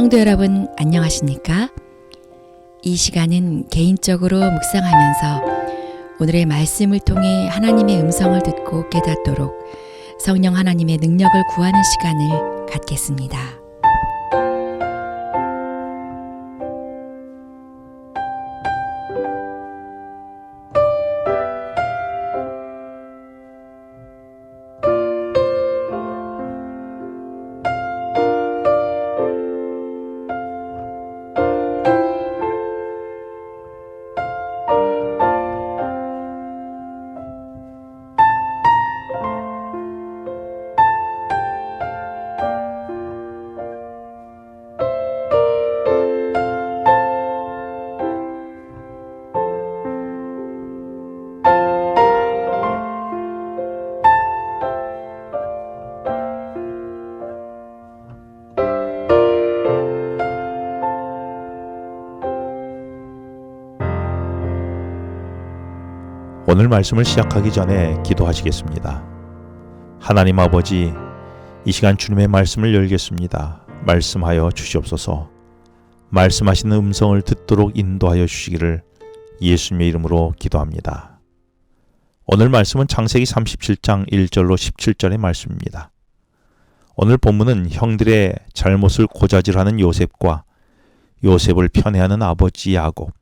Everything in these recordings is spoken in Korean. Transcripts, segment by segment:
성도 여러분 안녕하십니까? 이 시간은 개인적으로 묵상하면서 오늘의 말씀을 통해 하나님의 음성을 듣고 깨닫도록 성령 하나님의 능력을 구하는 시간을 갖겠습니다. 오늘 말씀을 시작하기 전에 기도하시겠습니다. 하나님 아버지, 이 시간 주님의 말씀을 열겠습니다. 말씀하여 주시옵소서. 말씀하시는 음성을 듣도록 인도하여 주시기를 예수님의 이름으로 기도합니다. 오늘 말씀은 창세기 37장 1절로 17절의 말씀입니다. 오늘 본문은 형들의 잘못을 고자질하는 요셉과 요셉을 편애하는 아버지 야곱,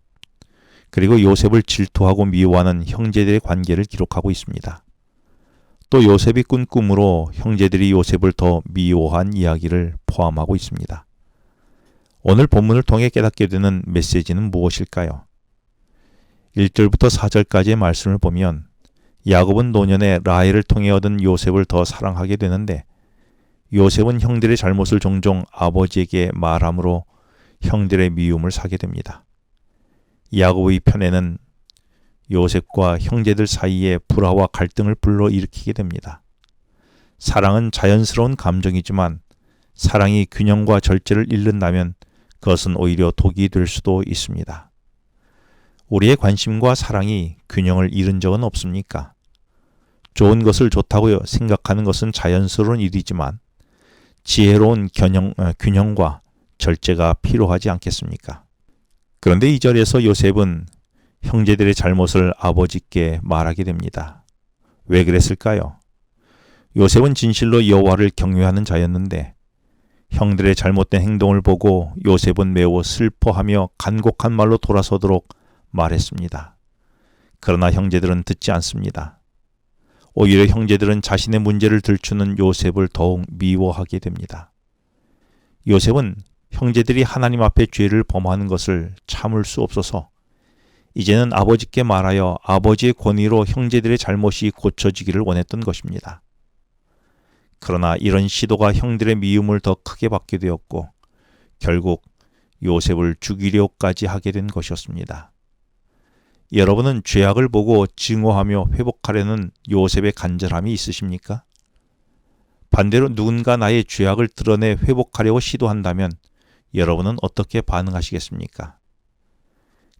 그리고 요셉을 질투하고 미워하는 형제들의 관계를 기록하고 있습니다. 또 요셉이 꾼 꿈으로 형제들이 요셉을 더 미워한 이야기를 포함하고 있습니다. 오늘 본문을 통해 깨닫게 되는 메시지는 무엇일까요? 1절부터 4절까지의 말씀을 보면 야곱은 노년에 라헬을 통해 얻은 요셉을 더 사랑하게 되는데, 요셉은 형들의 잘못을 종종 아버지에게 말함으로 형들의 미움을 사게 됩니다. 야곱의 편애는 요셉과 형제들 사이에 불화와 갈등을 불러일으키게 됩니다. 사랑은 자연스러운 감정이지만 사랑이 균형과 절제를 잃는다면 그것은 오히려 독이 될 수도 있습니다. 우리의 관심과 사랑이 균형을 잃은 적은 없습니까? 좋은 것을 좋다고 생각하는 것은 자연스러운 일이지만 지혜로운 균형과 절제가 필요하지 않겠습니까? 그런데 2절에서 요셉은 형제들의 잘못을 아버지께 말하게 됩니다. 왜 그랬을까요? 요셉은 진실로 여호와를 경외하는 자였는데 형들의 잘못된 행동을 보고 요셉은 매우 슬퍼하며 간곡한 말로 돌아서도록 말했습니다. 그러나 형제들은 듣지 않습니다. 오히려 형제들은 자신의 문제를 들추는 요셉을 더욱 미워하게 됩니다. 요셉은 형제들이 하나님 앞에 죄를 범하는 것을 참을 수 없어서 이제는 아버지께 말하여 아버지의 권위로 형제들의 잘못이 고쳐지기를 원했던 것입니다. 그러나 이런 시도가 형들의 미움을 더 크게 받게 되었고 결국 요셉을 죽이려까지 하게 된 것이었습니다. 여러분은 죄악을 보고 증오하며 회복하려는 요셉의 간절함이 있으십니까? 반대로 누군가 나의 죄악을 드러내 회복하려고 시도한다면 여러분은 어떻게 반응하시겠습니까?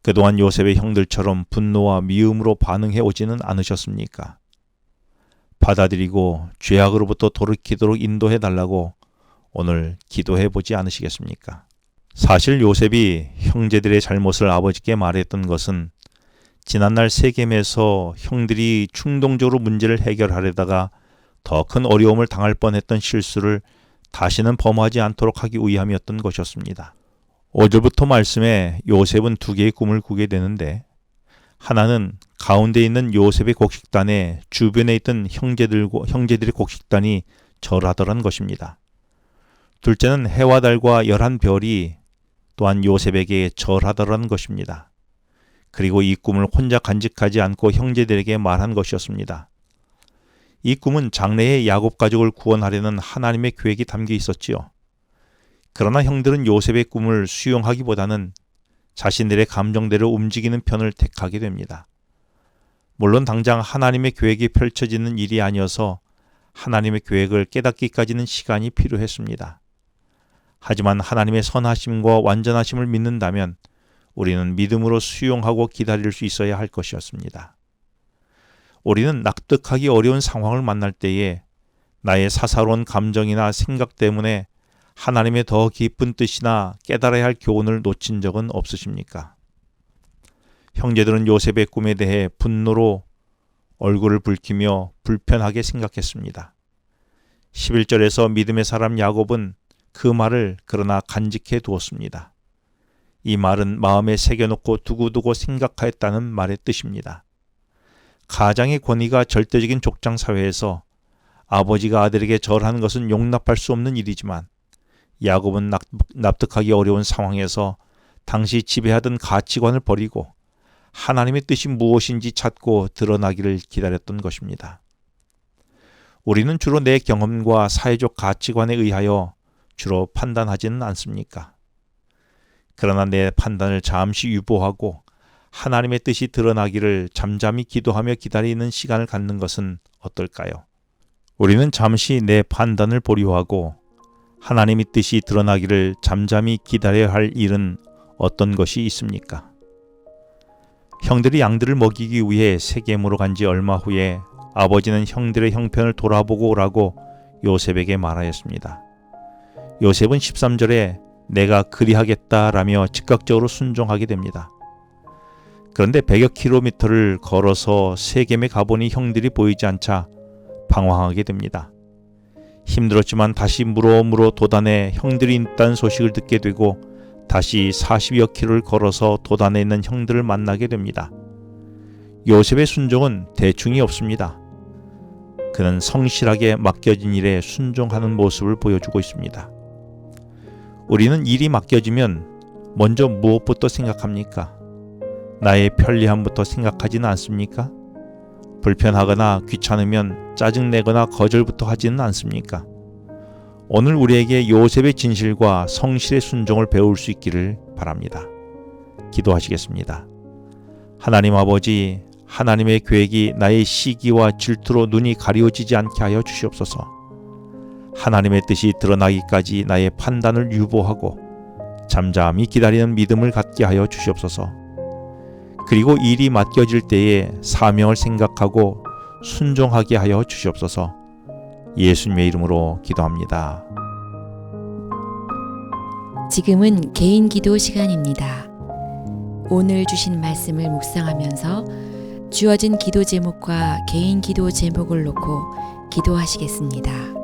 그동안 요셉의 형들처럼 분노와 미움으로 반응해 오지는 않으셨습니까? 받아들이고 죄악으로부터 돌이키도록 인도해 달라고 오늘 기도해 보지 않으시겠습니까? 사실 요셉이 형제들의 잘못을 아버지께 말했던 것은 지난날 세겜에서 형들이 충동적으로 문제를 해결하려다가 더 큰 어려움을 당할 뻔했던 실수를 다시는 범하지 않도록 하기 위함이었던 것이었습니다. 5절부터 말씀에 요셉은 두 개의 꿈을 꾸게 되는데, 하나는 가운데 있는 요셉의 곡식단에 주변에 있던 형제들의 곡식단이 절하더란 것입니다. 둘째는 해와 달과 11별이 또한 요셉에게 절하더란 것입니다. 그리고 이 꿈을 혼자 간직하지 않고 형제들에게 말한 것이었습니다. 이 꿈은 장래의 야곱 가족을 구원하려는 하나님의 계획이 담겨 있었지요. 그러나 형들은 요셉의 꿈을 수용하기보다는 자신들의 감정대로 움직이는 편을 택하게 됩니다. 물론 당장 하나님의 계획이 펼쳐지는 일이 아니어서 하나님의 계획을 깨닫기까지는 시간이 필요했습니다. 하지만 하나님의 선하심과 완전하심을 믿는다면 우리는 믿음으로 수용하고 기다릴 수 있어야 할 것이었습니다. 우리는 납득하기 어려운 상황을 만날 때에 나의 사사로운 감정이나 생각 때문에 하나님의 더 깊은 뜻이나 깨달아야 할 교훈을 놓친 적은 없으십니까? 형제들은 요셉의 꿈에 대해 분노로 얼굴을 붉히며 불편하게 생각했습니다. 11절에서 믿음의 사람 야곱은 그 말을 그러나 간직해 두었습니다. 이 말은 마음에 새겨놓고 두고두고 생각하였다는 말의 뜻입니다. 가장의 권위가 절대적인 족장 사회에서 아버지가 아들에게 절하는 것은 용납할 수 없는 일이지만 야곱은 납득하기 어려운 상황에서 당시 지배하던 가치관을 버리고 하나님의 뜻이 무엇인지 찾고 드러나기를 기다렸던 것입니다. 우리는 주로 내 경험과 사회적 가치관에 의하여 주로 판단하지는 않습니까? 그러나 내 판단을 잠시 유보하고 하나님의 뜻이 드러나기를 잠잠히 기도하며 기다리는 시간을 갖는 것은 어떨까요? 우리는 잠시 내 판단을 보류하고 하나님의 뜻이 드러나기를 잠잠히 기다려야 할 일은 어떤 것이 있습니까? 형들이 양들을 먹이기 위해 세겜으로 간 지 얼마 후에 아버지는 형들의 형편을 돌아보고 오라고 요셉에게 말하였습니다. 요셉은 13절에 내가 그리하겠다라며 즉각적으로 순종하게 됩니다. 그런데 100여 킬로미터를 걸어서 세겜에 가보니 형들이 보이지 않자 방황하게 됩니다. 힘들었지만 다시 물어 도단에 형들이 있다는 소식을 듣게 되고 다시 40여 킬로를 걸어서 도단에 있는 형들을 만나게 됩니다. 요셉의 순종은 대충이 없습니다. 그는 성실하게 맡겨진 일에 순종하는 모습을 보여주고 있습니다. 우리는 일이 맡겨지면 먼저 무엇부터 생각합니까? 나의 편리함부터 생각하지는 않습니까? 불편하거나 귀찮으면 짜증내거나 거절부터 하지는 않습니까? 오늘 우리에게 요셉의 진실과 성실의 순종을 배울 수 있기를 바랍니다. 기도하시겠습니다. 하나님 아버지, 하나님의 계획이 나의 시기와 질투로 눈이 가려지지 않게 하여 주시옵소서. 하나님의 뜻이 드러나기까지 나의 판단을 유보하고 잠잠히 기다리는 믿음을 갖게 하여 주시옵소서. 그리고 일이 맡겨질 때에 사명을 생각하고 순종하게 하여 주시옵소서. 예수님의 이름으로 기도합니다. 지금은 개인 기도 시간입니다. 오늘 주신 말씀을 묵상하면서 주어진 기도 제목과 개인 기도 제목을 놓고 기도하시겠습니다.